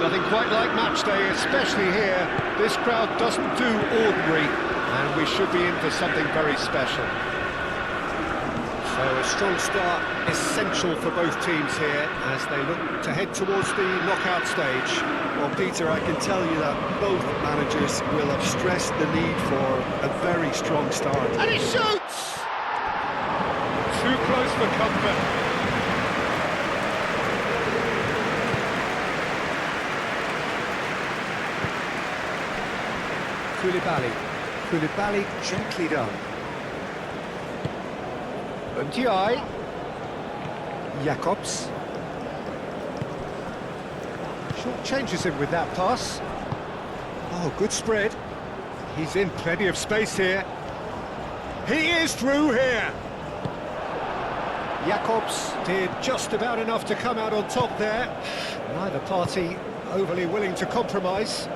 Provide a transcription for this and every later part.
Nothing quite like match day, especially here. This crowd doesn't do ordinary, and we should be in for something very special. So a strong start, essential for both teams here, as they look to head towards the knockout stage. Well, Peter, I can tell you that both managers will have stressed the need for a very strong start. And he shoots! Too close for comfort. Koulibaly gently done. Ndiaye. Jacobs. Short changes him with that pass. Oh, good spread. He's in plenty of space here. He is through here. Jacobs did just about enough to come out on top there. Neither party overly willing to compromise.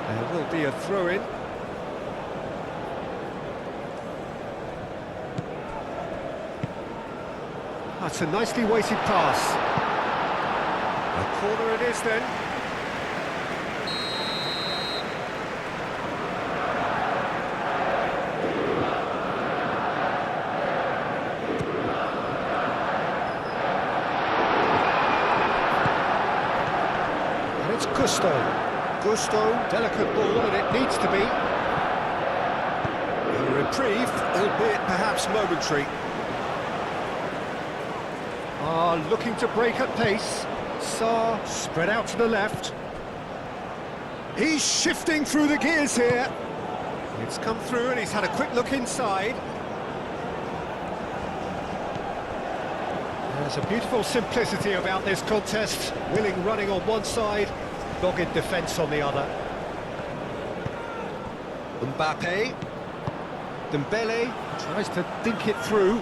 There will be a throw-in. That's a nicely weighted pass. A corner it is then. And it's Gusto. Gusto, delicate ball, and it needs to be. A reprieve, albeit perhaps momentary. Looking to break at pace. Sarr spread out to the left. He's shifting through the gears here. It's come through and he's had a quick look inside. There's a beautiful simplicity about this contest. Willing running on one side, dogged defence on the other. Mbappe. Dembele tries to dink it through.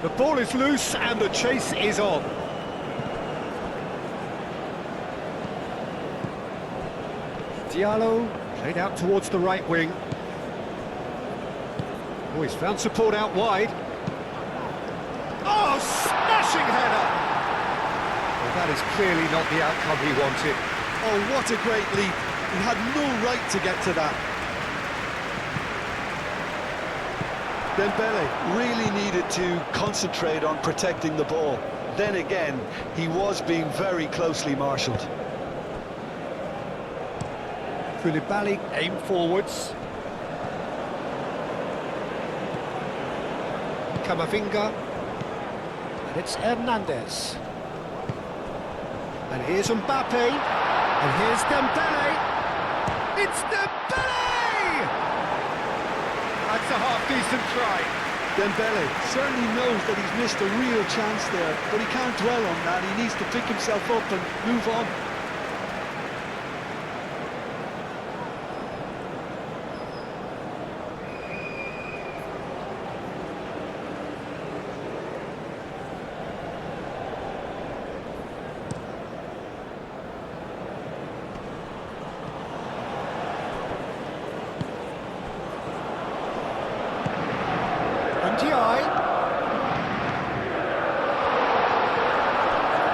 The ball is loose and the chase is on. Diallo played out towards the right wing. Oh, he's found support out wide. Oh, smashing header! Well, that is clearly not the outcome he wanted. Oh, what a great leap. He had no right to get to that. Dembele really needed to concentrate on protecting the ball. Then again, he was being very closely marshalled. Koulibaly aim forwards. Camavinga. And it's Hernandez. And here's Mbappe. And here's Dembele. It's Dembele! That's a half-decent try. Dembele certainly knows that he's missed a real chance there, but he can't dwell on that. He needs to pick himself up and move on. Ndiaye.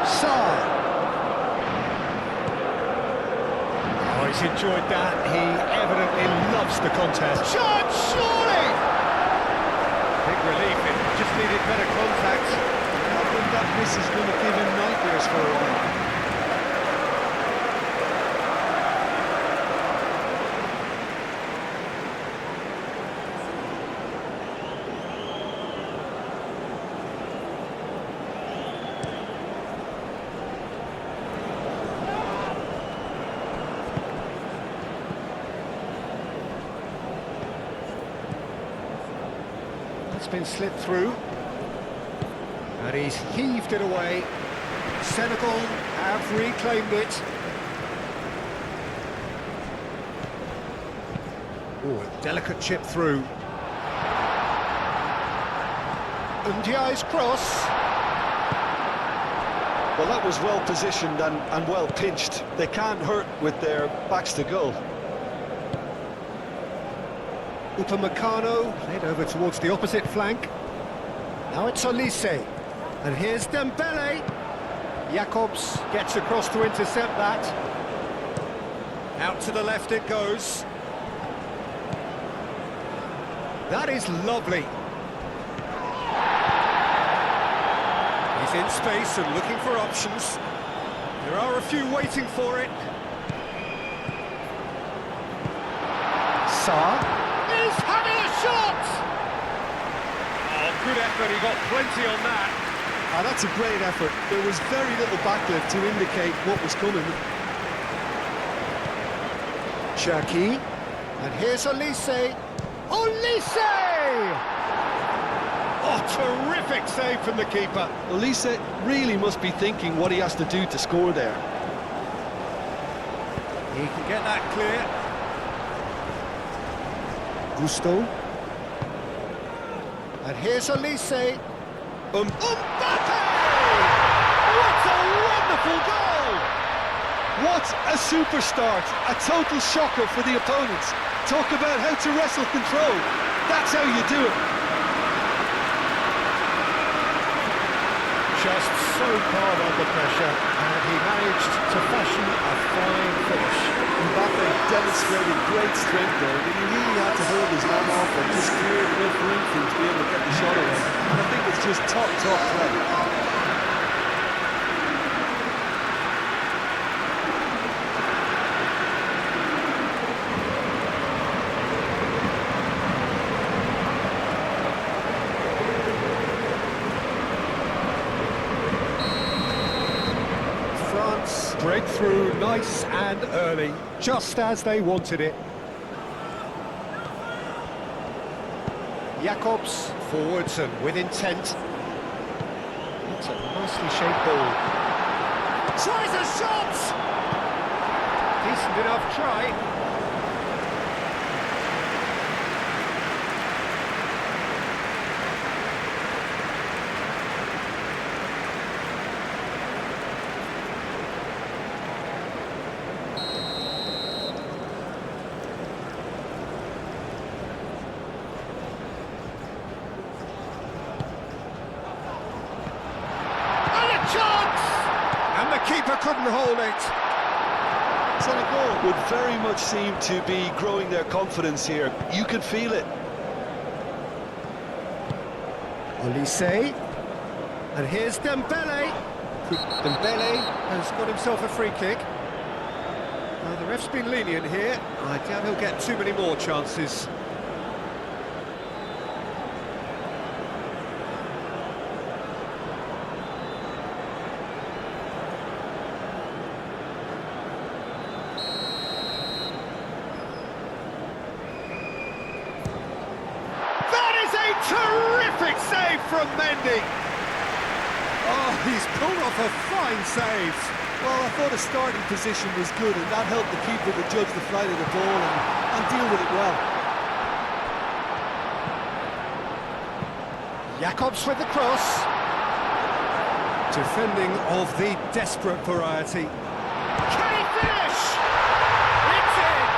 Sarr. Oh, he's enjoyed that. He evidently loves the contest. Shot, surely! Big relief, it just needed better contact. I think that miss is going to give him nightmares for a while. It's been slipped through. And he's heaved it away. Senegal have reclaimed it. Oh, a delicate chip through. Ndiaye's cross. Well, that was well positioned and well pinched. They can't hurt with their backs to goal. Upamecano played over towards the opposite flank. Now it's Olise. And here's Dembele. Jakobs gets across to intercept that. Out to the left it goes. That is lovely. He's in space and looking for options. There are a few waiting for it. Sarr is having a shot! Oh, good effort, he got plenty on that. That's a great effort. There was very little backlift to indicate what was coming. Cherki, and here's Olise. Olise! Oh, terrific save from the keeper. Olise really must be thinking what he has to do to score there. He can get that clear. Gusto. And here's Olise. Mbappe! What a wonderful goal! What a super start! A total shocker for the opponents. Talk about how to wrestle control. That's how you do it. Just so calm under pressure, and he managed to fashion a fine finish. Mbappe demonstrated great strength there, and he really had to hold his man off and just cleared enough room for him to be able to get the shot away. And I think it's just top play. Breakthrough nice and early, just as they wanted it. Jakobs forwards and with intent. That's a nicely shaped ball. Tries a shot! Decent enough try. Keeper couldn't hold it. Senegal would very much seem to be growing their confidence here. You can feel it. Olise, and here's Dembele. Dembele has got himself a free kick. The ref's been lenient here. I doubt he'll get too many more chances. Terrific save from Mendy. Oh, he's pulled off a fine save. Well, I thought his starting position was good, and that helped the keeper to judge the flight of the ball and deal with it well. Jakobs with the cross. Defending of the desperate variety. Can he finish? It's in!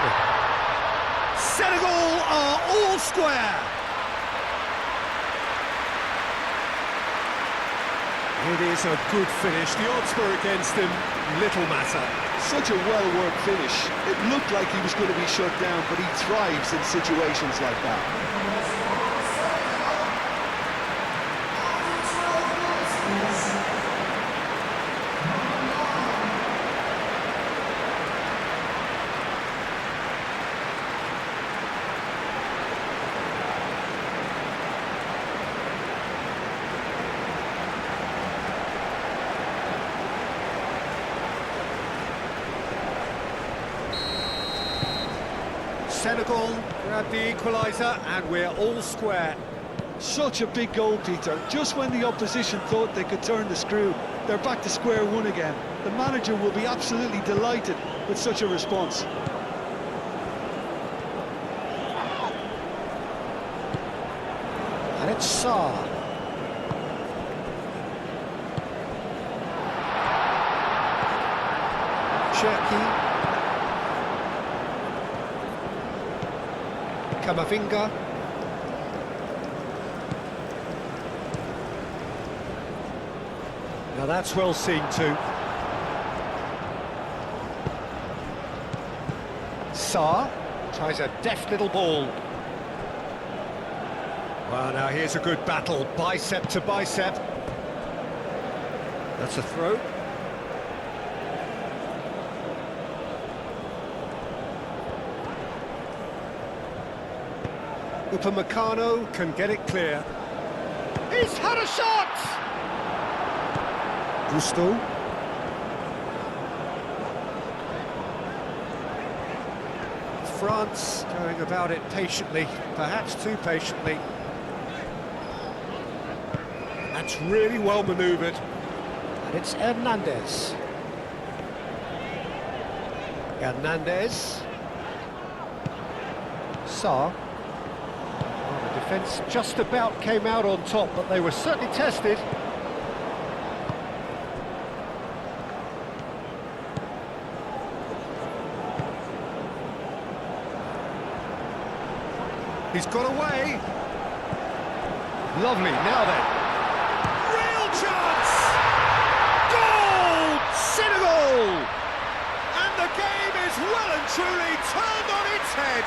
Senegal are all square. It is a good finish. The odds were against him. Little matter. Such a well-worked finish. It looked like he was going to be shut down, but he thrives in situations like that. Senegal grab the equaliser and we're all square. Such a big goal, Peter. Just when the opposition thought they could turn the screw, they're back to square one again. The manager will be absolutely delighted with such a response. And it's Sarr. Cherki. Camavinga. Now that's well seen too. Sarr tries a deft little ball. Well, now here's a good battle, bicep to bicep. That's a throw. Upamecano can get it clear. He's had a shot! Gusto. France going about it patiently, perhaps too patiently. That's really well manoeuvred. And it's Hernandez. Hernandez. Sarr. Well, the defence just about came out on top, but they were certainly tested. He's got away. Lovely, now then. Real chance! Goal! Senegal! And the game is well and truly turned on its head.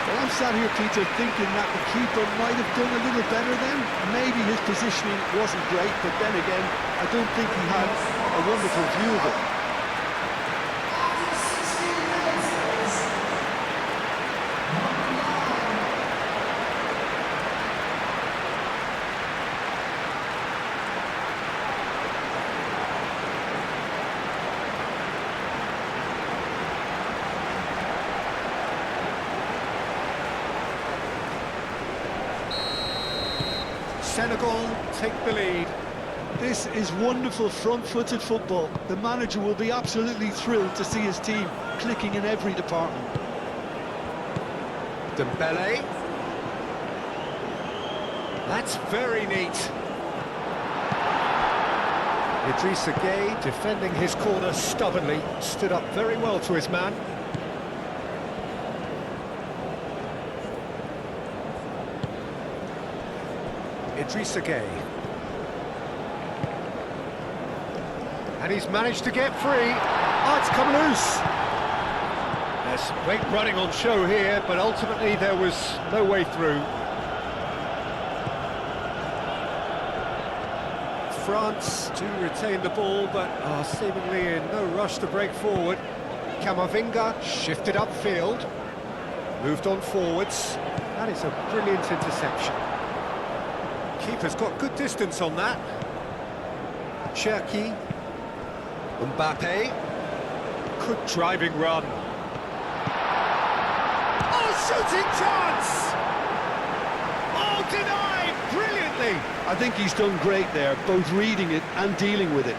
Well, I'm sat here, Peter, thinking that the keeper might have done a little better then. Maybe his positioning wasn't great, but then again, I don't think he had a wonderful view of it. Senegal take the lead. This is wonderful front-footed football. The manager will be absolutely thrilled to see his team clicking in every department. Dembele. That's very neat. Idrissa Gueye defending his corner stubbornly, stood up very well to his man. Idrissa Gueye. And he's managed to get free. Oh, it's come loose. There's great running on show here, but ultimately there was no way through. France to retain the ball, but are seemingly in no rush to break forward. Camavinga shifted upfield, moved on forwards. That is a brilliant interception. Keeper's got good distance on that. Cherki. Mbappe. Good driving run. Oh, shooting chance! Oh, denied brilliantly. I think he's done great there, both reading it and dealing with it.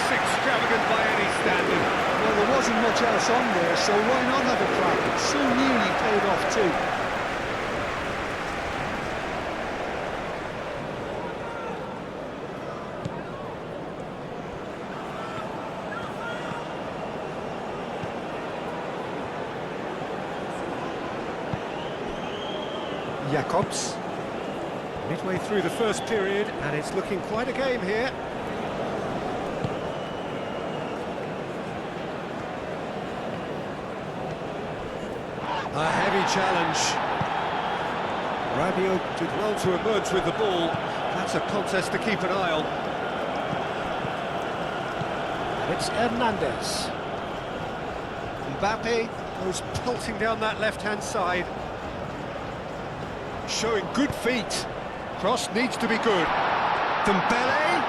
Extravagant by any standard. Well, there wasn't much else on there, so why not have a crack? It so nearly paid off too. Jacobs. Midway through the first period, and it's looking quite a game here. A heavy challenge. Rabiot did well to emerge with the ball. That's a contest to keep an eye on. And it's Hernandez. Mbappe goes pelting down that left-hand side. Showing good feet. Cross needs to be good. Dembele.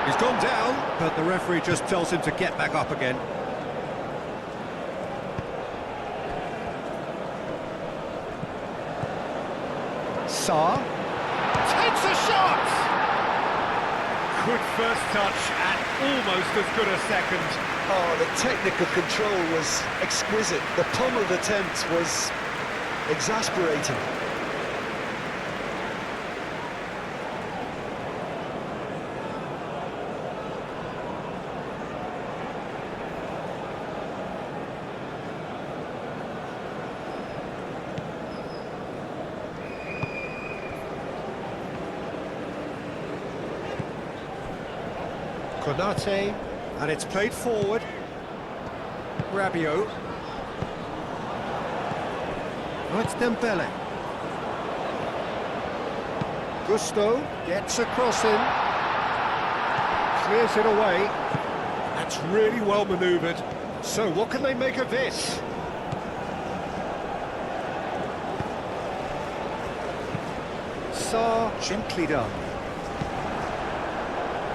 He's gone down, but the referee just tells him to get back up again. Sarr takes a shot! Good first touch and almost as good a second. Oh, the technical control was exquisite. The pummeled attempt was exasperating. Konate, and it's played forward. Rabiot. Oh, it's Dembele. Gusto gets a cross in. Clears it away. That's really well manoeuvred. So what can they make of this? Sarr, gently done.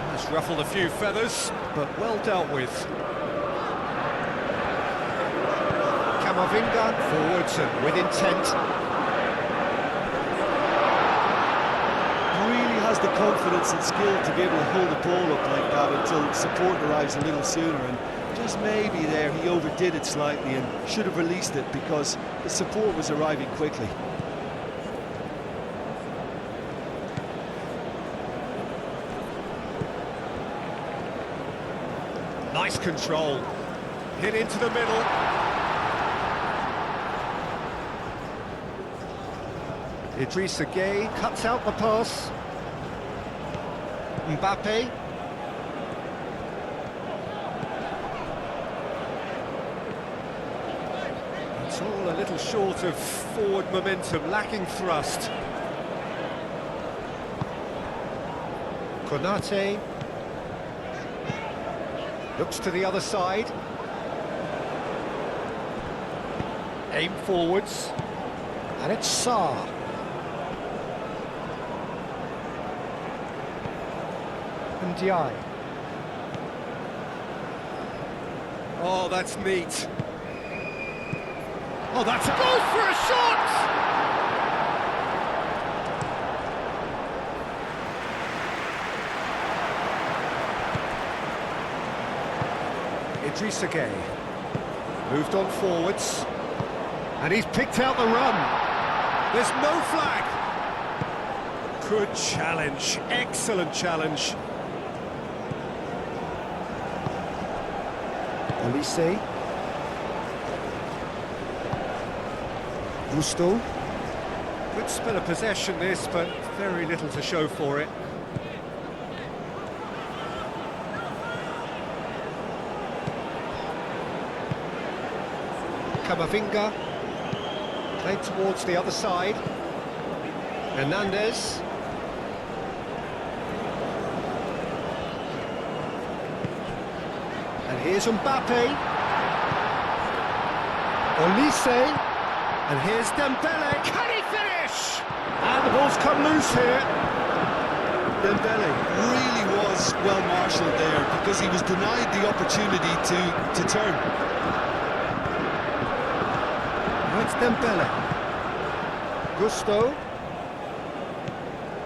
That's ruffled a few feathers, but well dealt with. Camavinga forwards and with intent. Really has the confidence and skill to be able to hold the ball up like that until support arrives a little sooner, and just maybe there he overdid it slightly and should have released it because the support was arriving quickly. Nice control. Hit into the middle. Idrissa Gueye cuts out the pass. Mbappe. It's all a little short of forward momentum, lacking thrust. Konate. Looks to the other side. Aim forwards. And it's Sarr. And Diaye. Oh, that's neat. Oh, that's a goal for a shot! Idrissa Gueye moved on forwards, and he's picked out the run. There's no flag. Good challenge, excellent challenge. Olise. Gusto. Good spell of possession this, but very little to show for it. Camavinga, played towards the other side. Hernandez. And here's Mbappe. Olise. And here's Dembele. Can he finish? And the ball's come loose here. Dembele really was well marshalled there because he was denied the opportunity to turn. It's Dembele. Gusto.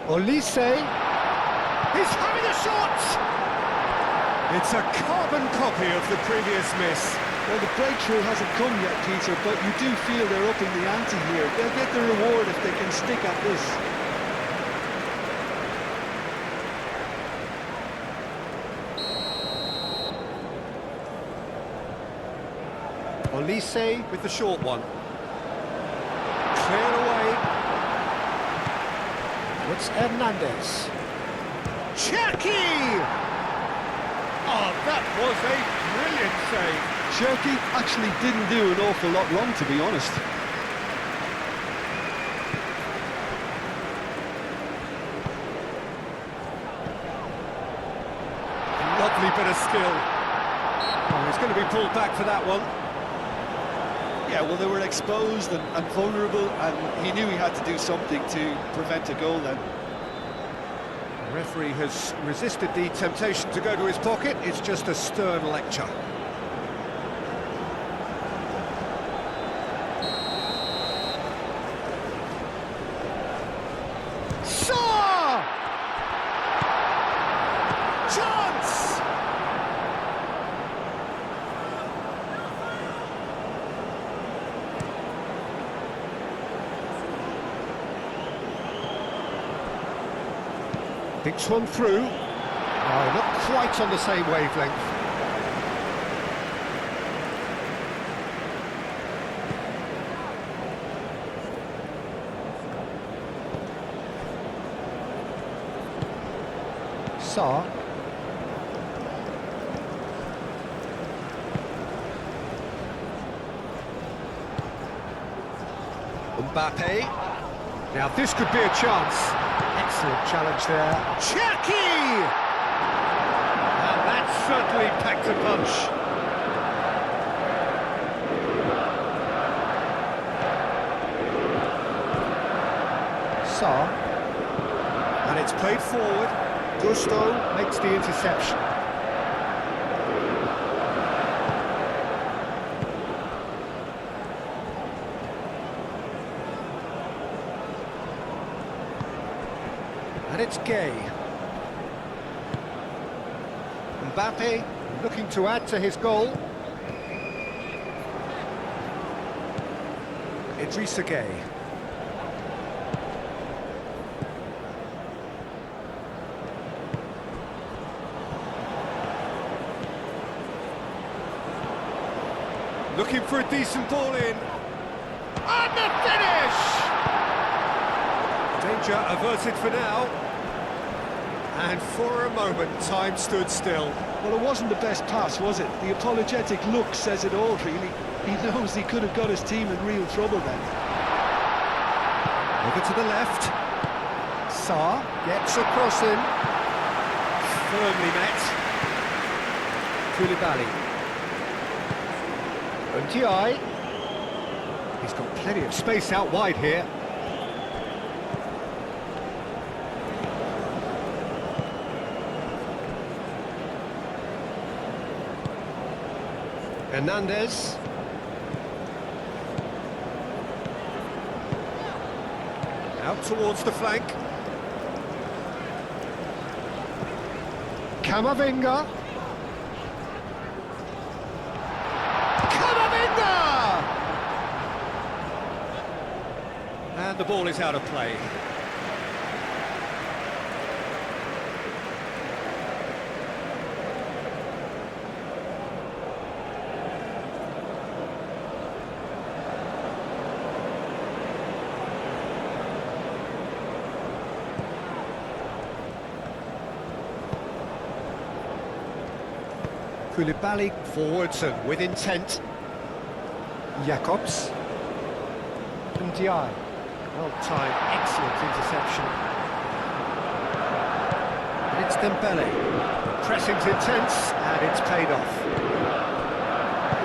Olise. He's having a shot! It's a carbon copy of the previous miss. Well, the breakthrough hasn't come yet, Peter, but you do feel they're upping the ante here. They'll get the reward if they can stick at this. Olise with the short one. Cleared away. It's Hernandez. Cherki! Oh, that was a brilliant save. Cherki actually didn't do an awful lot wrong, to be honest. Lovely bit of skill. Oh, he's going to be pulled back for that one. Yeah, well, they were exposed and vulnerable, and he knew he had to do something to prevent a goal then. Referee has resisted the temptation to go to his pocket. It's just a stern lecture. Saw! Chance! Thinks one through. Oh, not quite on the same wavelength. Saar. Mbappe. Now this could be a chance. Excellent challenge there. Chucky! And that certainly packed a punch. Saar. And it's played forward. Gusto makes the interception. And it's Gay. Mbappe looking to add to his goal. Idrissa Gay. Looking for a decent ball in. And the finish! Danger averted for now. And for a moment, time stood still. Well, it wasn't the best pass, was it? The apologetic look says it all, really. He knows he could have got his team in real trouble then. Over to the left. Saar gets a cross in. Firmly met. Koulibaly. Ndiaye. He's got plenty of space out wide here. Hernandez. Out towards the flank. Camavinga. And the ball is out of play. Koulibaly forwards and with intent. Jacobs. Ndiaye. Well-timed, excellent interception. And it's Dembele. Pressing's intense, and it's paid off.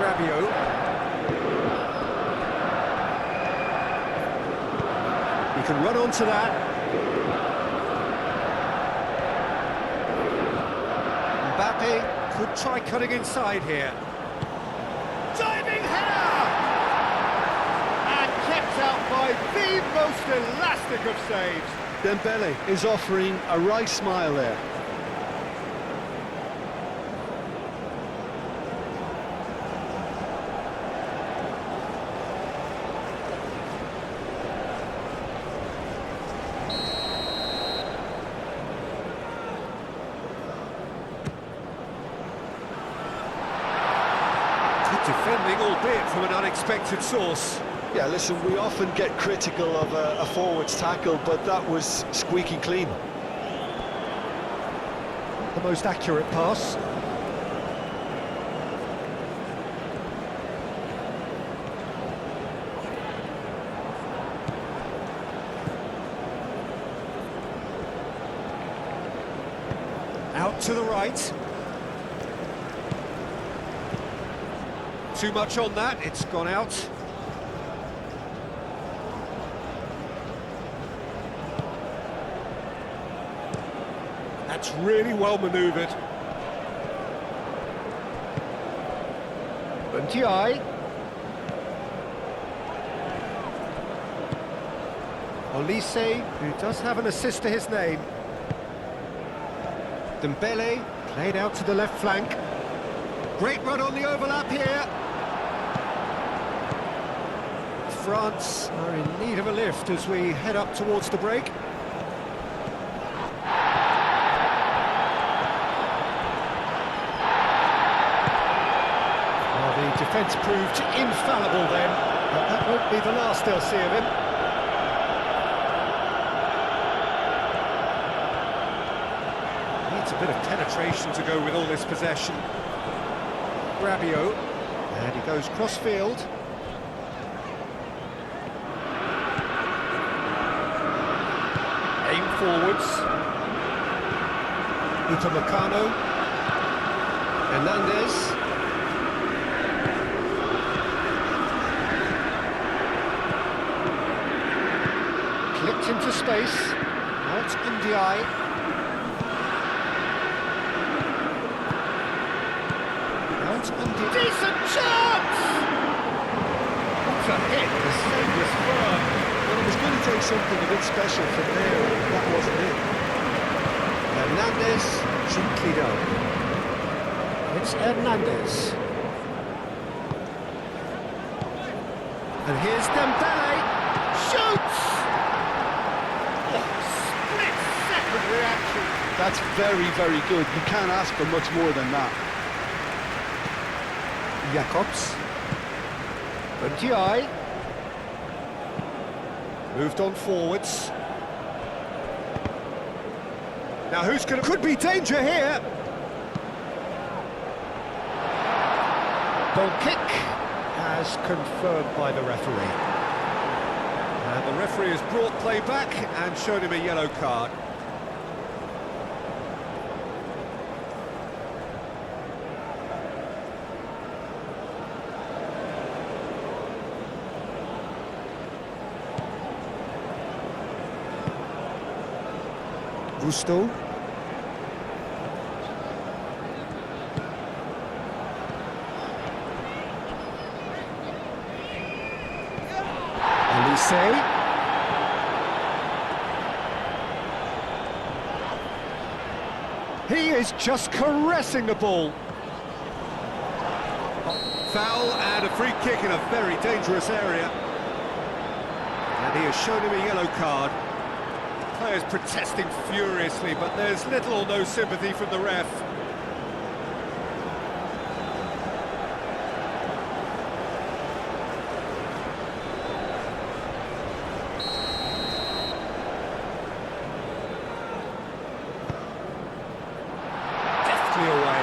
Rabiot. He can run onto that. Mbappe could try cutting inside here. Diving header! And kept out by the most elastic of saves. Dembele is offering a wry smile there. Defending, albeit from an unexpected source. Yeah, listen, we often get critical of a forward's tackle, but that was squeaky clean. The most accurate pass. Out to the right. Too much on that, it's gone out. That's really well manoeuvred. Buntiai. Olise, who does have an assist to his name. Dembele, played out to the left flank. Great run on the overlap here. France are in need of a lift as we head up towards the break. Well, the defence proved infallible then, but that won't be the last they'll see of him. Needs a bit of penetration to go with all this possession. Rabiot, and he goes cross-field. Aim forwards. Upamecano. Hernandez. Clipped into space. Now it's Ndiaye. Decent chance! What a hit, the save was firm. Well, it was going to take something a bit special from there, and that wasn't it. Hernandez, Chiquido. It's Hernandez. And here's Dembele. Shoots! Oh, split-second reaction. That's very, very good. You can't ask for much more than that. Jacobs. Buntiai. Moved on forwards. Now who's going to... Could be danger here. Goal kick as confirmed by the referee. And the referee has brought play back and shown him a yellow card. Gusto. Olise. He is just caressing the ball. Foul and a free kick in a very dangerous area. And he has shown him a yellow card. Players protesting furiously, but there's little or no sympathy from the ref. Deftly away.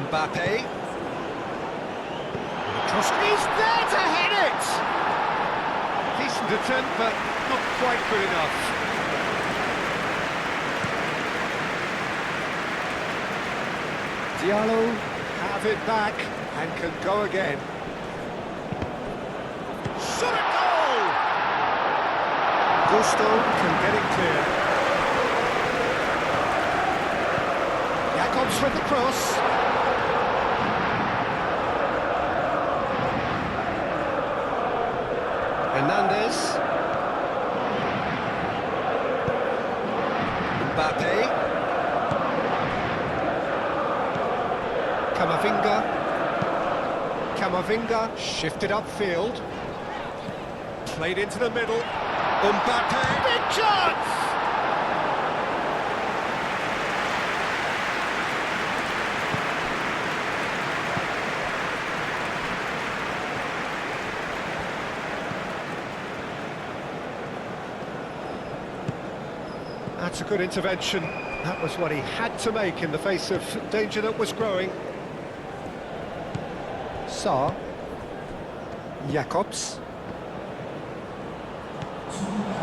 Mbappe. He's there to hit it! Decent attempt, but not quite good enough. Diallo have it back and can go again. Shot at goal! Gusto can get it clear. Jacobs with the cross. Hernandez. Mbappe. Camavinga shifted upfield. Played into the middle. Mbappe. Big chance! That's a good intervention. That was what he had to make in the face of danger that was growing. Sarr. Jacobs.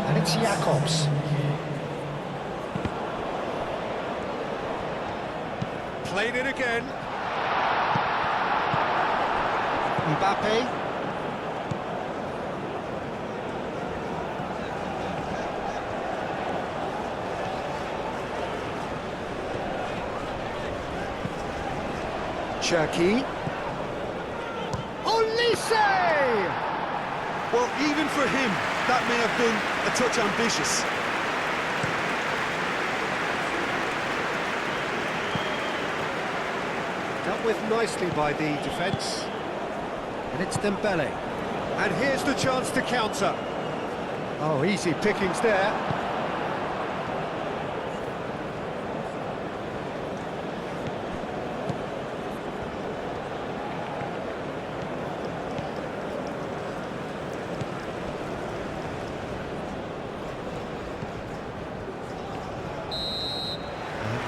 And it's Jacobs. Played it again. Mbappe. Cherki. Olise! Well, even for him, that may have been a touch ambitious. Dealt with nicely by the defence. And it's Dembele. And here's the chance to counter. Oh, easy pickings there.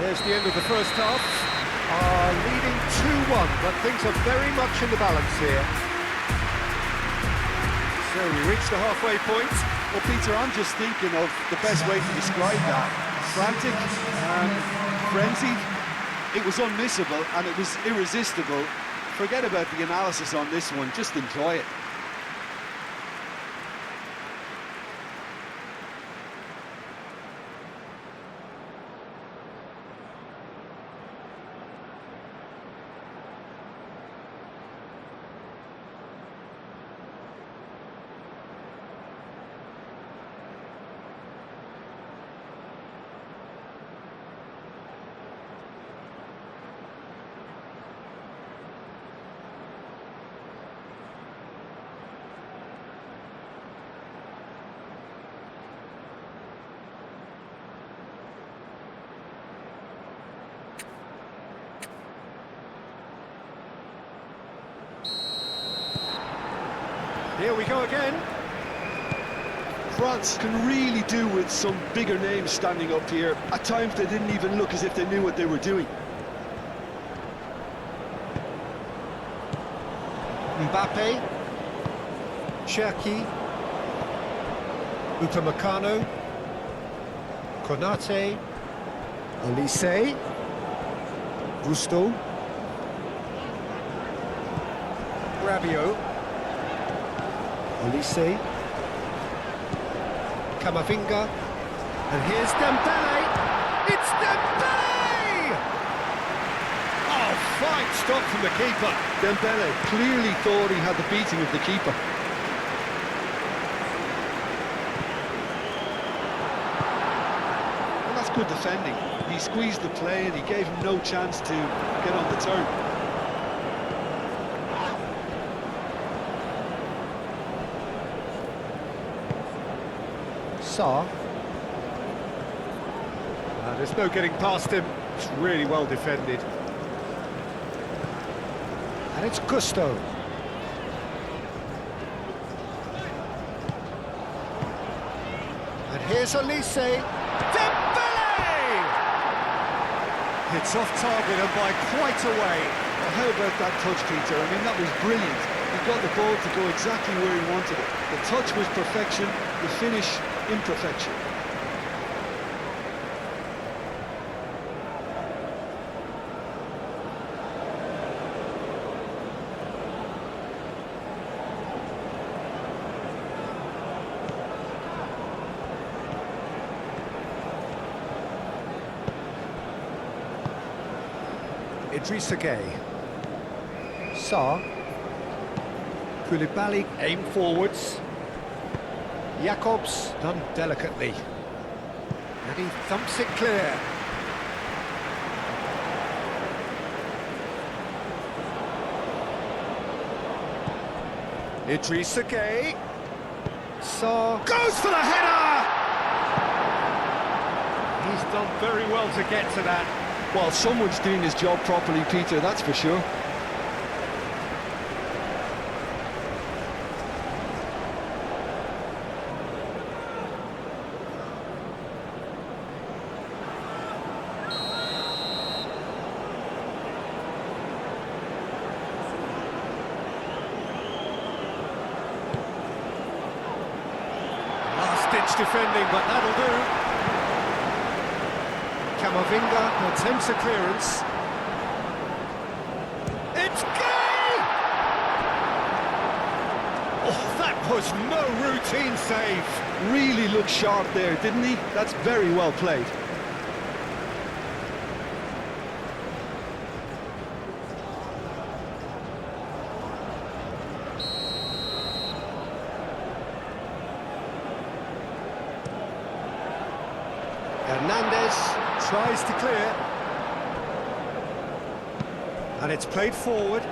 There's the end of the first half. Leading 2-1, but things are very much in the balance here. So we reach the halfway point. Well, Peter, I'm just thinking of the best way to describe that. Frantic, frenzied. It was unmissable and it was irresistible. Forget about the analysis on this one, just enjoy it. Here we go again. France can really do with some bigger names standing up here. At times they didn't even look as if they knew what they were doing. Mbappe. Cherki. Upamecano. Konate. Olise. Gusto. Rabiot. Olise, Camavinga, and here's Dembele. It's Dembele! Oh, fine stop from the keeper. Dembele clearly thought he had the beating of the keeper. Well, that's good defending. He squeezed the play and he gave him no chance to get on the turn. There's no getting past him. It's really well defended. And it's Gusto. And here's Olise. Dembele! It's off target and by quite a way. Well, how about that touch, Peter? I mean, that was brilliant. He got the ball to go exactly where he wanted it. The touch was perfection, the finish imperfection. Idrissa Gueye. Sarr. Koulibaly aim forwards. Jacobs done delicately. And he thumps it clear. Idrissa Gueye. Sarr goes for the header! He's done very well to get to that. Well, someone's doing his job properly, Peter, that's for sure. Last-ditch defending, but that'll do. Camavinga attempts a clearance. It's Gueye! Oh, that was no routine save. Really looked sharp there, didn't he? That's very well played. Hernandez tries to clear. And it's played forward.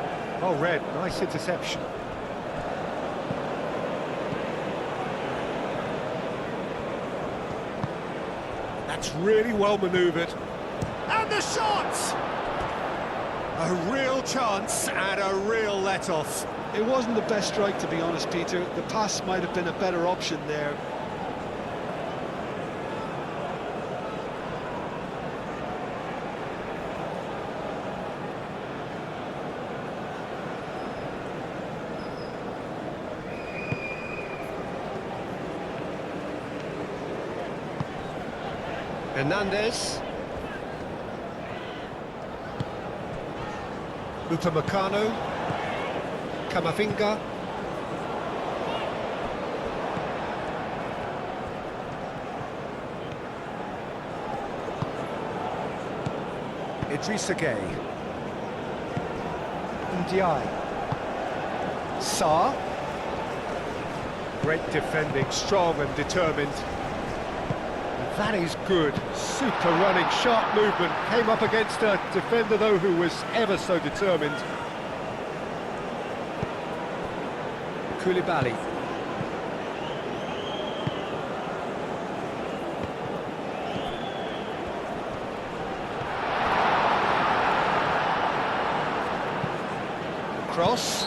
Oh, Red, nice interception. That's really well manoeuvred. And the shot! A real chance and a real let-off. It wasn't the best strike, to be honest, Peter. The pass might have been a better option there. Hernandez. Upamecano. Camavinga. Idrissa Gueye. Ndiaye. Sarr. Great defending, strong and determined. That is good, super running, sharp movement. Came up against a defender, though, who was ever so determined. Koulibaly. Cross.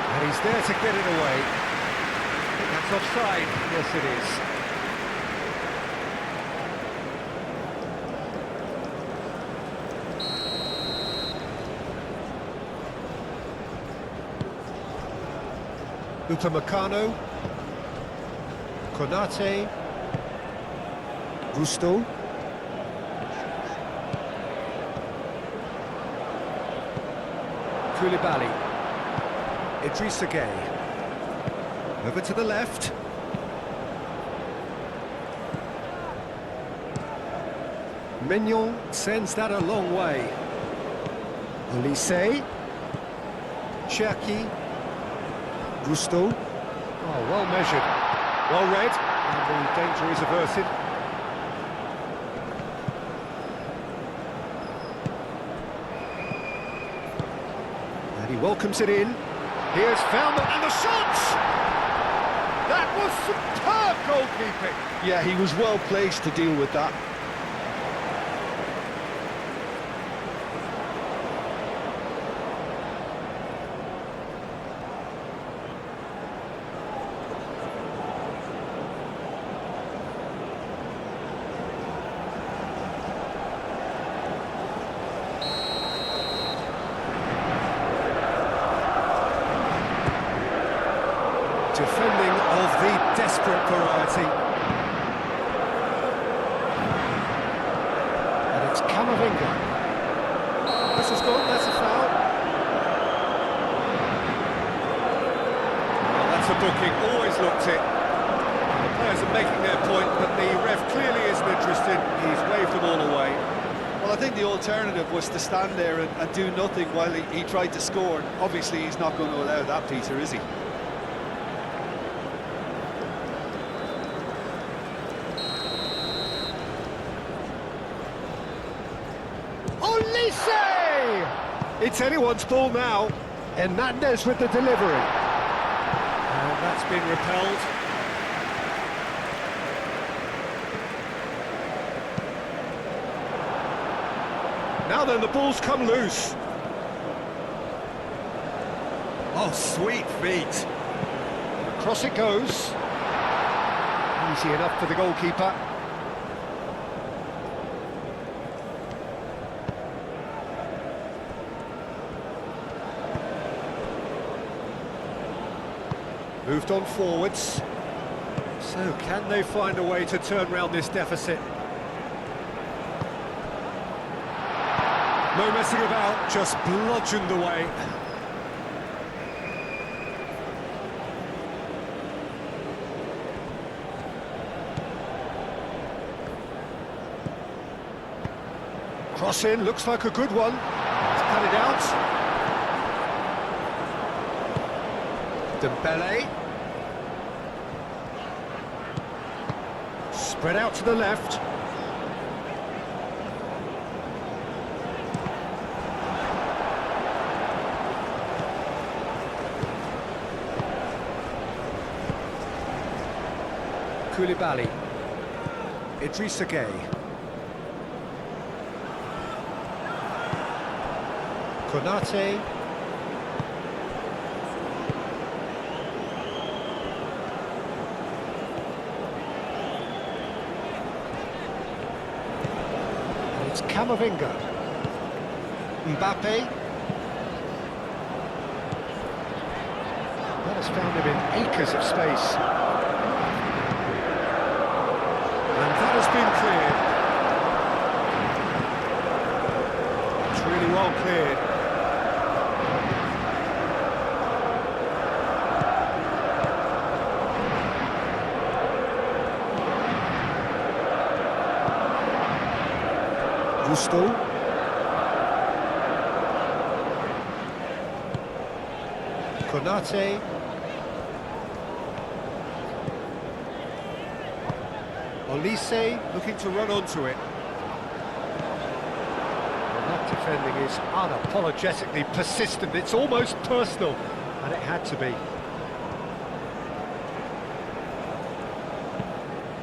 And he's there to get it away. That's offside. Yes, it is. Upamecano, Konate, Gusto, Koulibaly, Idrissa Gueye, over to the left. Mignon sends that a long way. Olise, Cherki, Gusto. Oh, well measured, well read, and the danger is averted. And he welcomes it in. Here's found it, and the shot! That was superb goalkeeping. Yeah, he was well placed to deal with that. Defending of the desperate variety. And it's Camavinga. This is gone, that's a foul. Oh, that's a booking, always looked it. The players are making their point, but the ref clearly isn't interested. He's waved them all away. Well, I think the alternative was to stand there and do nothing while he tried to score. Obviously, he's not going to allow that, Peter, is he? Olise! It's anyone's ball now. Hernandez with the delivery. And that's been repelled. Now then, the ball's come loose. Oh, sweet feet. Across it goes. Easy enough for the goalkeeper. Moved on forwards. So can they find a way to turn round this deficit? No messing about, just bludgeoned away. Cross in, looks like a good one. Let's cut it out. Dembele. Spread out to the left. Koulibaly. Idrissa Gueye. Konate. And it's Camavinga. Mbappe. That has found him in acres of space. And that has been cleared. It's really well cleared. Gusto. Konate. Olise looking to run onto it. Well, that defending is unapologetically persistent. It's almost personal, and it had to be.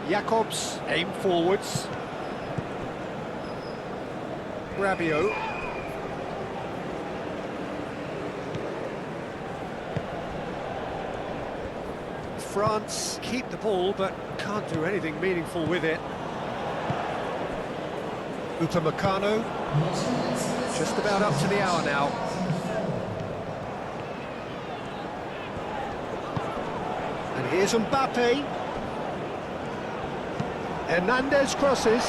Jacobs aim forwards. Rabiot. France keep the ball, but can't do anything meaningful with it. Upamecano, just about up to the hour now. And here's Mbappe. Hernandez crosses.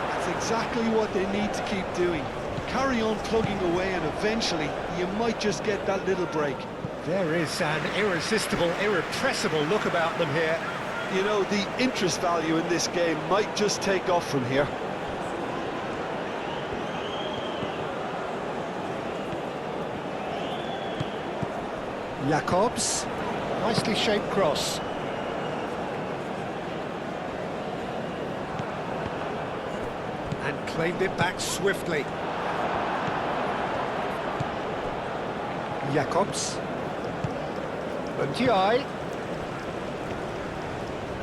That's exactly what they need to keep doing. Carry on plugging away, and eventually you might just get that little break. There is an irresistible, irrepressible look about them here. You know, the interest value in this game might just take off from here. Jacobs, nicely shaped cross. And claimed it back swiftly. Jacobs. Ndiaye.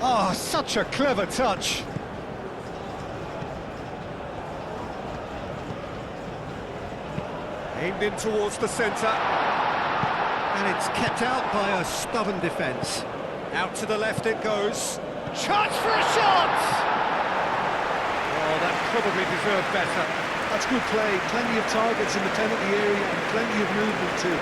Oh, such a clever touch. Aimed in towards the centre. And it's kept out by a stubborn defence. Out to the left it goes. Chance for a shot! Oh, that probably deserved better. That's good play. Plenty of targets in the penalty area and plenty of movement too.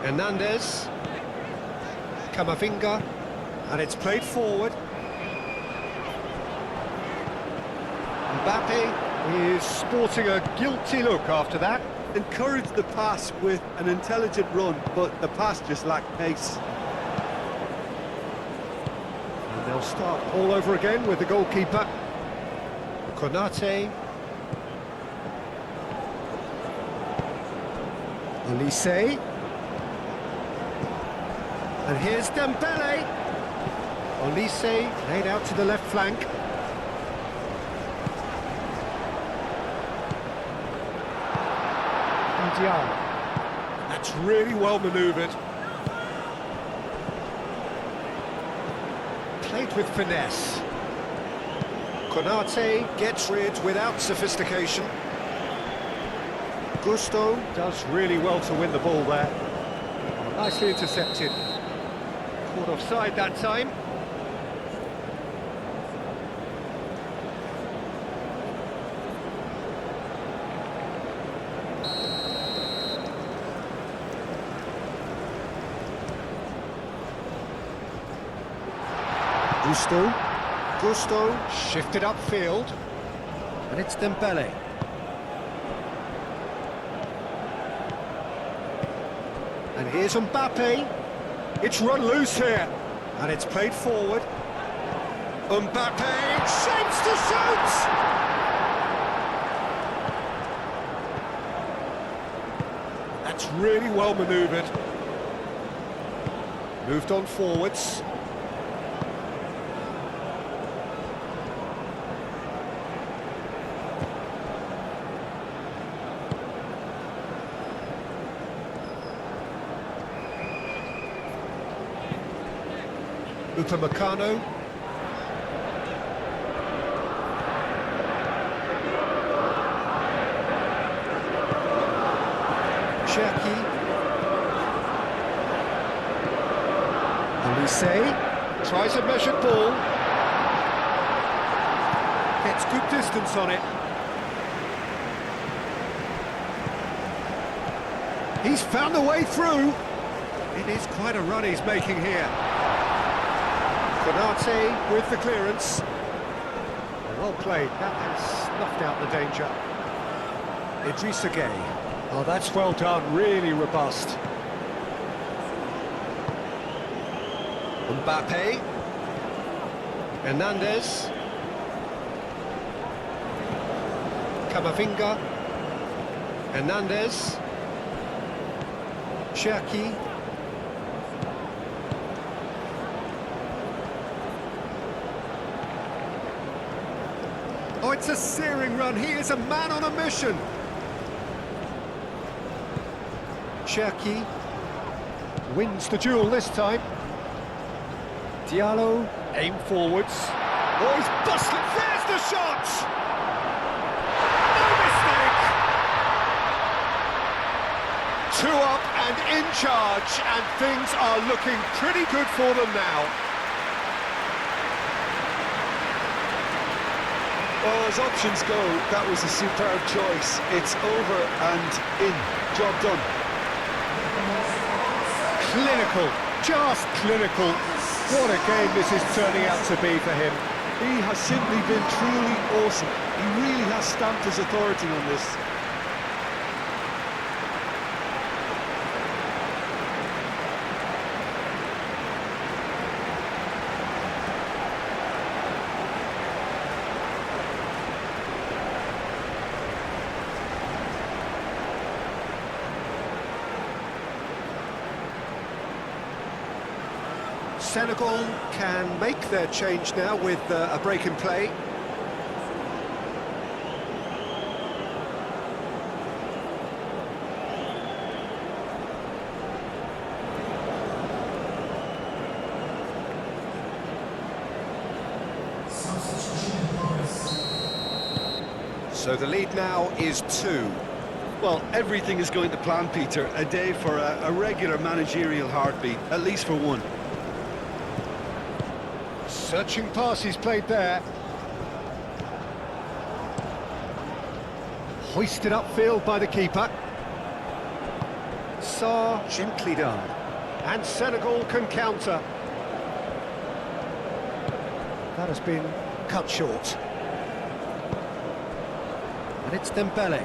Hernandez, Camavinga, and it's played forward. Mbappe is sporting a guilty look after that. Encouraged the pass with an intelligent run, but the pass just lacked pace. And they'll start all over again with the goalkeeper. Konate. Olise. And here's Dembele. Olise laid out to the left flank. Ndiaye. That's really well manoeuvred. Played with finesse. Konate gets rid without sophistication. Gusto does really well to win the ball there. Oh, nicely intercepted. Caught offside that time. Gusto shifted upfield, and it's Dembele. And here's Mbappe. It's run loose here. And it's played forward. Mbappe shapes to shoot! That's really well manoeuvred. Moved on forwards. Upamecano. Cherki. Olise tries a measured ball. Gets good distance on it. He's found a way through. It is quite a run he's making here. Konate with the clearance. Well played, that has snuffed out the danger. Idrissa Gueye. Oh, that's well done, really robust. Mbappe. Hernandez. Camavinga. Hernandez. Cherki. Oh, it's a searing run. He is a man on a mission. Cherki wins the duel this time. Diallo, aim forwards. Oh, he's busted. There's the shot! No mistake! 2 up and in charge, and things are looking pretty good for them now. Well, as options go, that was a superb choice. It's over and in. Job done. Clinical, just clinical. What a game this is turning out to be for him. He has simply been truly awesome. He really has stamped his authority on this. Senegal can make their change now with a break in play. So the lead now is 2. Well, everything is going to plan, Peter. A day for a regular managerial heartbeat, at least for one. Searching pass he's played there. Hoisted upfield by the keeper. Sarr gently done. And Senegal can counter. That has been cut short. And it's Dembele.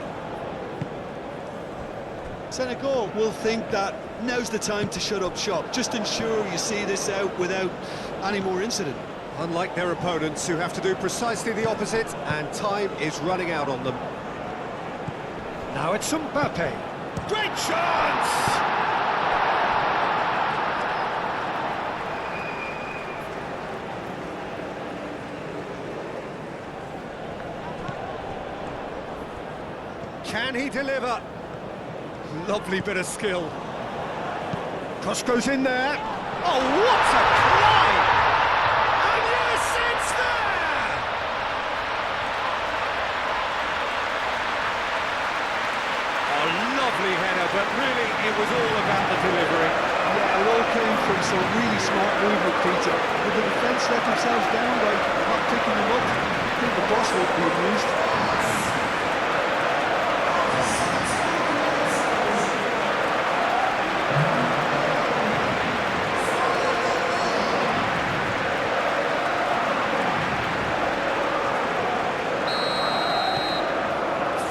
Senegal will think that now's the time to shut up shop. Just ensure you see this out without any more incident. Unlike their opponents who have to do precisely the opposite, and time is running out on them. Now it's Mbappe. Great chance! Can he deliver? Lovely bit of skill. Cross goes in there. Oh, what a climb! And yes, it's there! A lovely header, but really it was all about the delivery. Yeah, it all came from some really smart movement, Peter. But the defence let themselves down by not picking them up. I think the boss will be amused.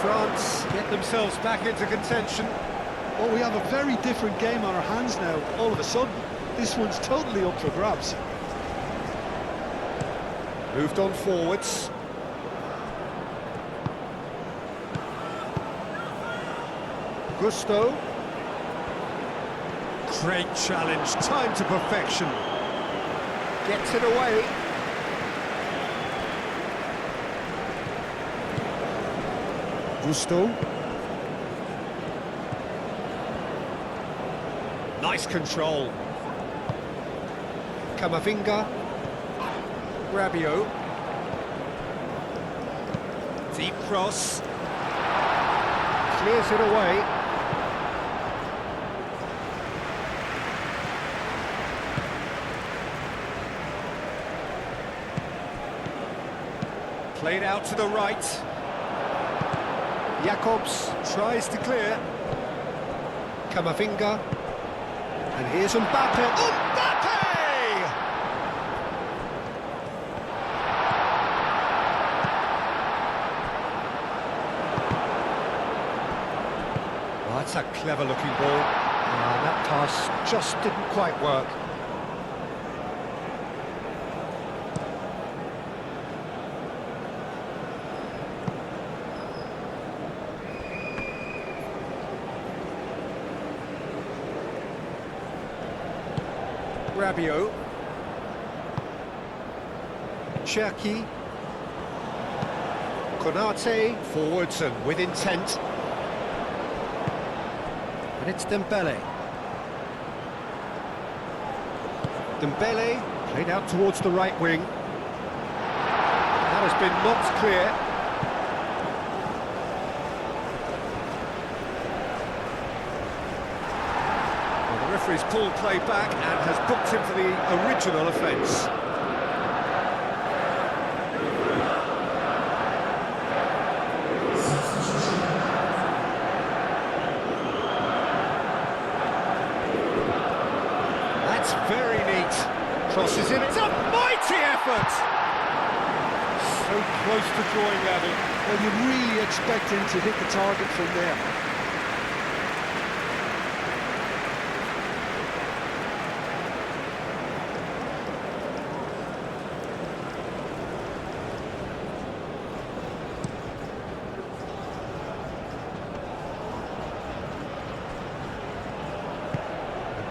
France get themselves back into contention. Well, we have a very different game on our hands now, all of a sudden. This one's totally up for grabs. Moved on forwards. Gusto. Great challenge, time to perfection. Gets it away. Gusto. Nice control. Camavinga. Rabiot. Deep cross. Clears it away. Played out to the right. Jacobs tries to clear. Camavinga. And here's Mbappe. Mbappe! Well, that's a clever-looking ball. That pass just didn't quite work. Rabiot. Cherki. Konate, forwards and with intent. And it's Dembele. Dembele played out towards the right wing. That has been knocked clear. The referee's pulled play back and has booked him for the original offence. That's very neat. Crosses in, it's a mighty effort! So close to drawing level. Well, you really expect him to hit the target from there.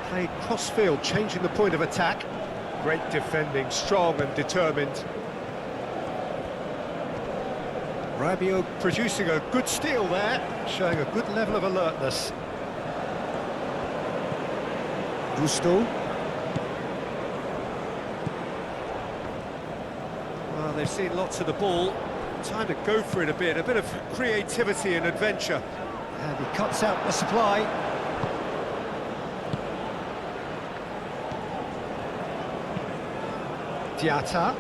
Played cross-field, changing the point of attack. Great defending, strong and determined. Rabiot producing a good steal there, showing a good level of alertness. Gusto. Well, they've seen lots of the ball. Time to go for it a bit of creativity and adventure. And he cuts out the supply. Diatta.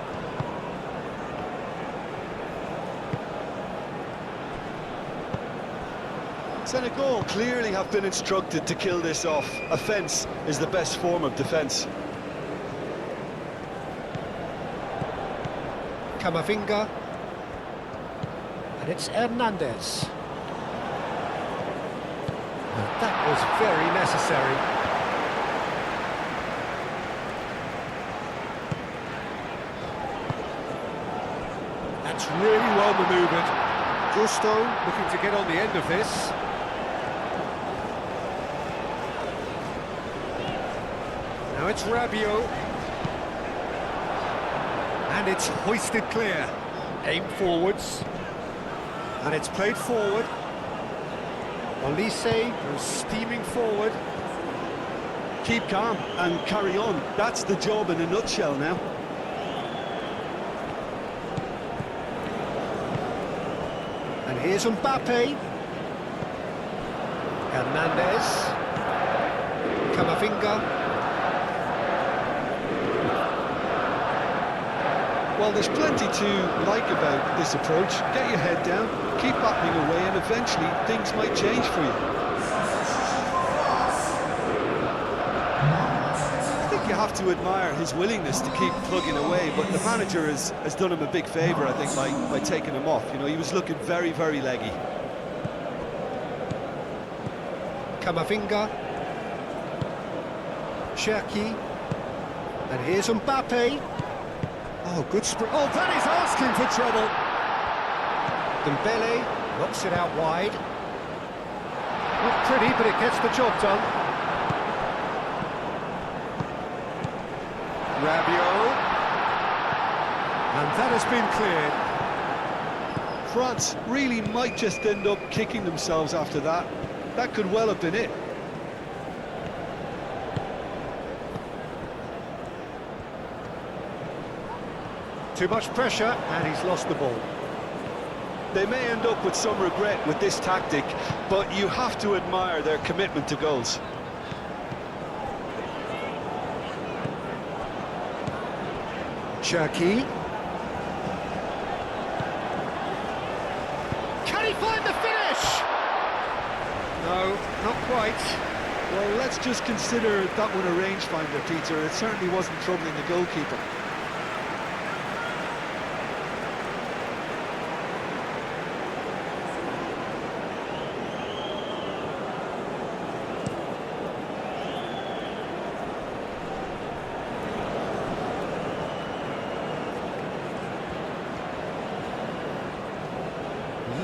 Senegal clearly have been instructed to kill this off. Offence is the best form of defence. Camavinga. And it's Hernandez. Well, that was very necessary. That's really well manoeuvred. Gusto looking to get on the end of this. Now it's Rabiot. And it's hoisted clear. Aim forwards. And it's played forward. Olise goes steaming forward. Keep calm and carry on. That's the job in a nutshell now. And here's Mbappe. Hernandez. Camavinga. Well, there's plenty to like about this approach. Get your head down, keep battling away, and eventually things might change for you. I think you have to admire his willingness to keep plugging away, but the manager has done him a big favour, I think, by taking him off. You know, he was looking very, very leggy. Camavinga. Cherki. And here's Mbappe. Oh, good sprint. Oh, that is asking for trouble. Dembele knocks it out wide. Not pretty, but it gets the job done. Rabiot. And that has been cleared. France really might just end up kicking themselves after that. That could well have been it. Too much pressure, and he's lost the ball. They may end up with some regret with this tactic, but you have to admire their commitment to goals. Cherki. Can he find the finish? No, not quite. Well, let's just consider that one a rangefinder, Peter. It certainly wasn't troubling the goalkeeper.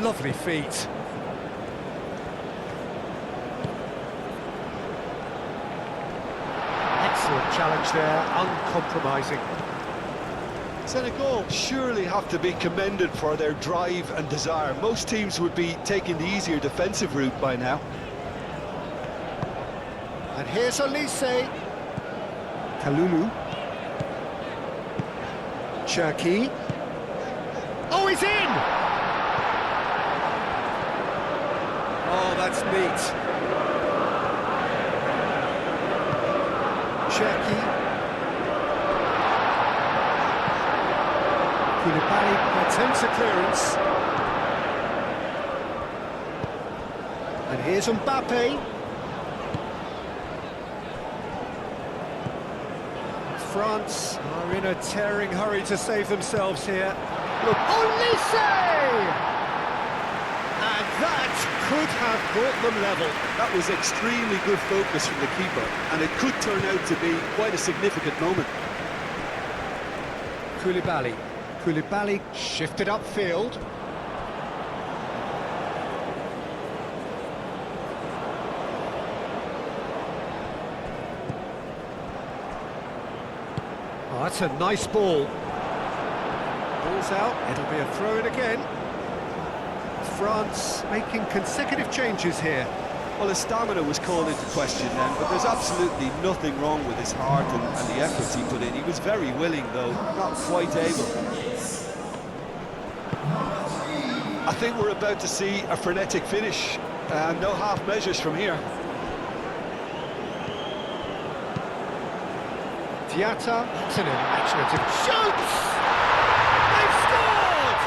Lovely feet. Excellent challenge there, uncompromising. Senegal surely have to be commended for their drive and desire. Most teams would be taking the easier defensive route by now. And here's Olise. Kalulu. Cherki. Oh, he's in! Oh, that's neat. Cherki. Koulibaly attempts a clearance. And here's Mbappe. France are in a tearing hurry to save themselves here. Look, Olise! And that could have brought them level. That was extremely good focus from the keeper, and it could turn out to be quite a significant moment. Koulibaly shifted upfield. Oh, that's a nice ball. Ball's out, it'll be a throw-in again. France making consecutive changes here. Well, his stamina was called into question then, but there's absolutely nothing wrong with his heart and the efforts he put in. He was very willing, though, not quite able. I think we're about to see a frenetic finish, and no half measures from here. Diatta, it's an imaginative shoots! They've scored!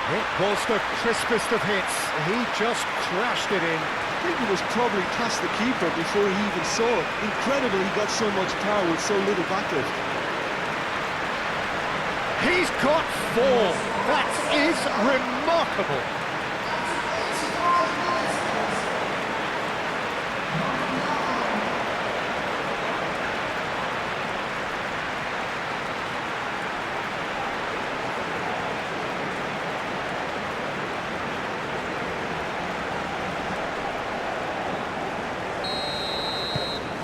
It was the crispest of hits. He just crashed it in. I think he was probably past the keeper before he even saw it. Incredible he got so much power with so little backlift. He's got 4. That is remarkable.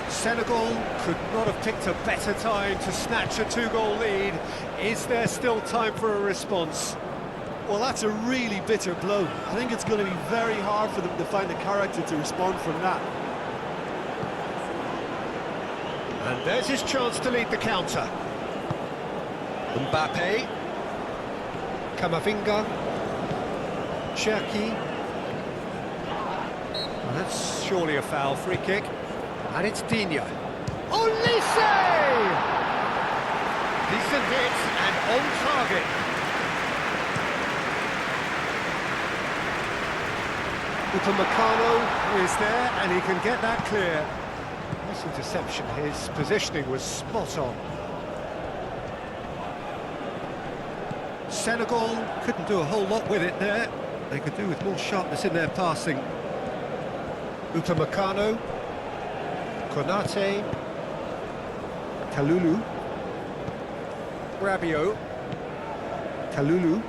Senegal could not have picked a better time to snatch a 2-goal lead. Is there still time for a response? Well, that's a really bitter blow. I think it's going to be very hard for them to find the character to respond from that. And there's his chance to lead the counter. Mbappe. Camavinga. Cherki. Well, that's surely a foul, free kick. And it's Digne. Olise! Decent hit and on target. Upamecano is there and he can get that clear. Nice interception, his positioning was spot on. Senegal couldn't do a whole lot with it there. They could do with more sharpness in their passing. Upamecano, Konate, Kalulu, Rabiot, Kalulu,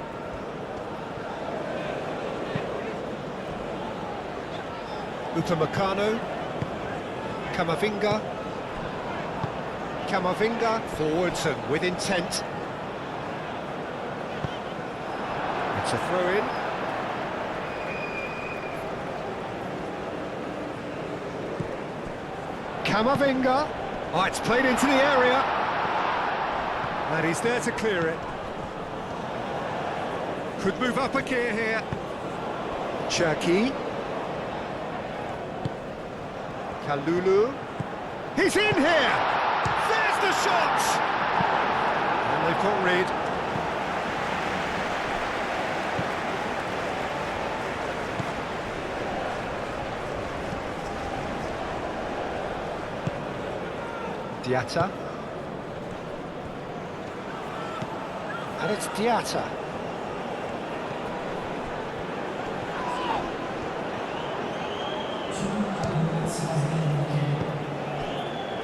Upamecano, Camavinga, forwards and with intent. It's a throw-in. Camavinga. Oh, it's played into the area. And he's there to clear it. Could move up a gear here. Cherki. Kalulu. He's in here! There's the shot! And they've got rid. Diatta. And it's Diatta.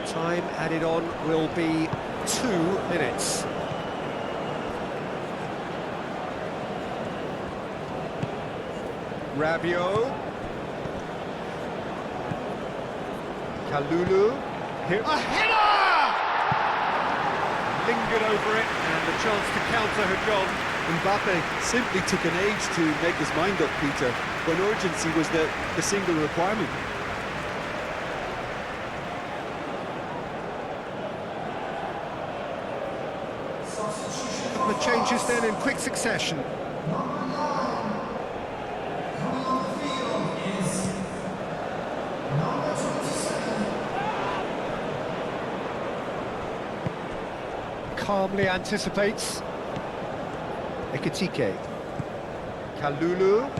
Time added on will be 2 minutes. Rabiot. Kalulu. Here, a header! Lingered over it, and the chance to counter had gone. Mbappe simply took an age to make his mind up, Peter, when urgency was the single requirement. The changes then in quick succession. Calmly anticipates. Ekitike. Kalulu.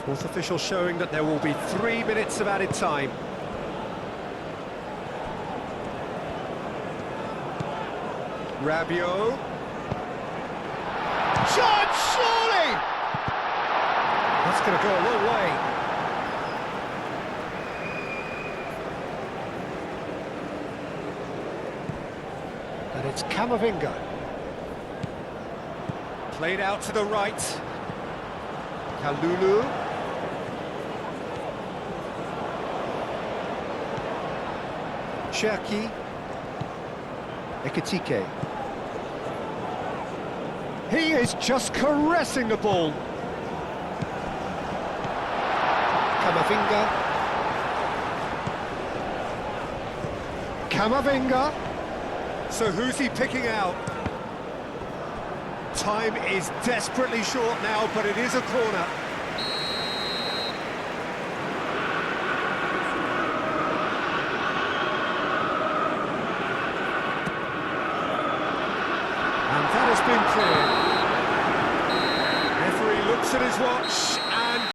Fourth official showing that there will be 3 minutes of added time. Rabiot. Shot, surely! That's going to go a long way. And it's Camavinga. Played out to the right. Kalulu. Cherki. Ekitike. He is just caressing the ball. Camavinga. Camavinga. So who's he picking out? Time is desperately short now, but it is a corner. And that has been cleared. Referee looks at his watch.